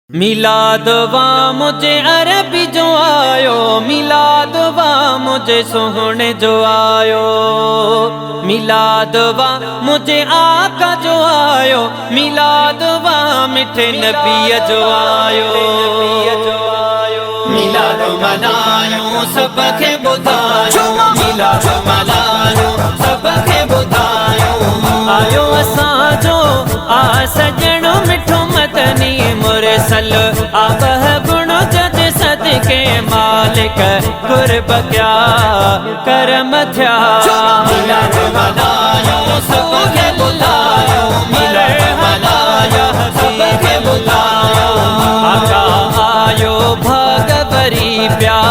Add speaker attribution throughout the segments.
Speaker 1: मिलाद वा मुझे अरबी जो आयो, मिलाद वा मुझे सोहने जो आयो, मिलाद वा मुझे आका जो आयो, मिलाद वा मिठे नबी जो आयो। मिलाद मनायो सबके बुधायो, मिलाद मनायो सबके बुधायो। आयो असांजो आ सजणो मिठो मदनी मुरसल, आबह गुण जज सदके मालिक कुर्ब क्या करम थया। मिलाद मनायो सबके बुलायो, मिलाद मनायो सबके बुलायो। आका आयो भागवरी प्या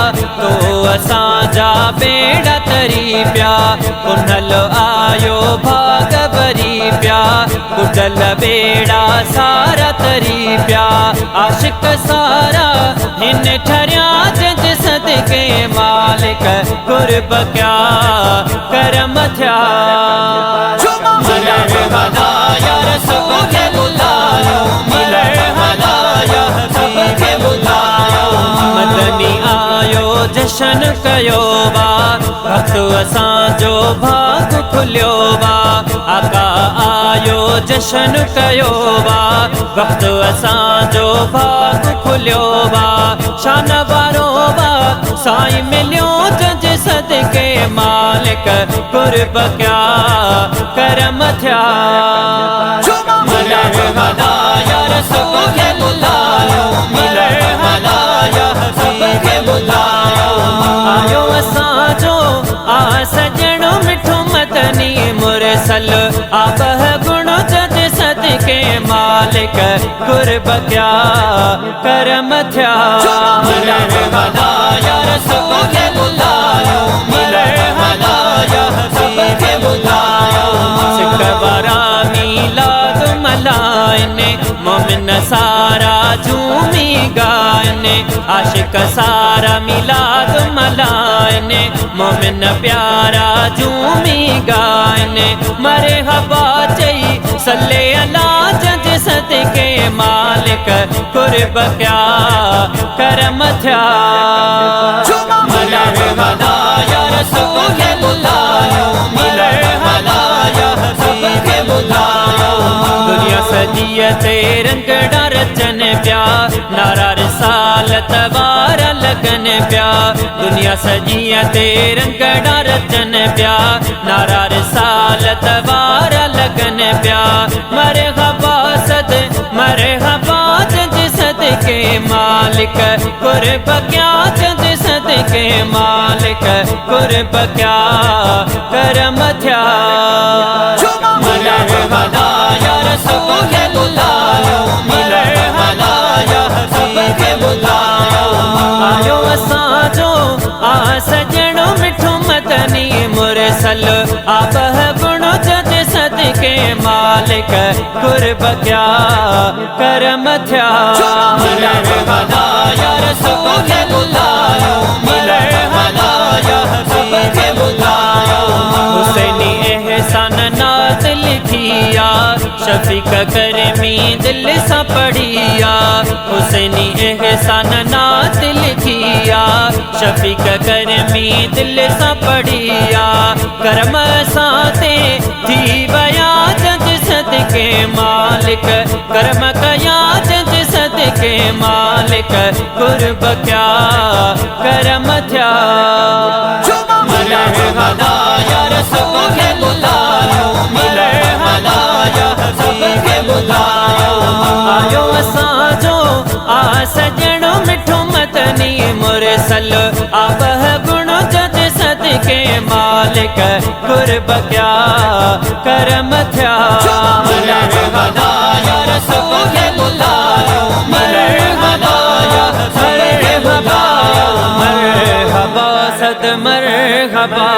Speaker 1: तो असांजा बेड़ा तरी प्या, पुनल आयो भागवरी प्या कुडल बेड़ा सारा तरी प्या। आशिक सारा हिन ठरिया जज सदके मालिक कुर्ब क्या करम थया। मिलर हदाया सबके बुलायो, मिलर हदाया सबके बुलायो। मदनी आयो जशन कयो बा, भक्त असांजो भाग खुलियो बा। आका आयो जशन कयो बा, वक्त असांजो भाग खुलियो बा। शान वारो बा साईं मिलियो जज सदके मालिक कुर्ब क्या करम थया। मिलर हदाया सबके बुलायो, मिलर हदाया सबके बुलायो। आयो असांजो आ सजणो मिठो मदनी मुरसल, आबह गुण जज सदके मालिक कुर्ब क्या करम थया। मिलर हदाया सबके बुलायो, मिलर हदाया सबके बुलायो। सिकवारा मिलाद मलाइने, मोमिन सारा झूमी गायने। आशिक सारा मिलाद मलाइने, मोमिन प्यारा झूमी गायने। मरे हवा चई सल्ले अला जज सदके मालिक कुर्ब क्या करम थया। मिलर हदाया सबके बुलायो, मिलर हदाया सबके बुलायो। दुनिया सजिय ते रंगड़ा रचन प्या, नारा रिसालत वारा लगन प्या। दुनिया सजिय ते रंगड़ा रचन प्या, नारा रिसालत वारा लगन प्या। मरे हवा सद मरे हवा जज सदके मालिक कुर्ब क्या जज सदके मालिक कुर्ब क्या करम थया। मिलर हदाया सबके बुलायो, मिलर हदाया सबके बुलायो। आयो असांजो आ सजणो मिठो मदनी मुरसल, आबह गुण जज सदके मालिक कुर्ब क्या करम थया। मिलर हदाया सबके बुलायो, मिलर हदाया सबके बुलायो। हुसैनी एहसान नात लिखिया, शफीक करमी दिल सा पढ़िया। हुसैनी एहसान नात लिखिया, शफीक करमी दिल सा पढ़िया। करम साते थी बया जज सदके मालिक, करम कया जज सदके मालिक कुर्ब क्या करम थया। मिलर हदाया सबके बुलायो, मिलर हदाया सबके बुलायो। आयो असांजो आ सजणो मिठो मदनी मुरसल, आबह गुण जज सदके मालिक कुर्ब क्या करम थया। मिलर हदाया सबके बुलायो, मिलर हदाया सबके बुलायो। मरहबा सद मरहबा।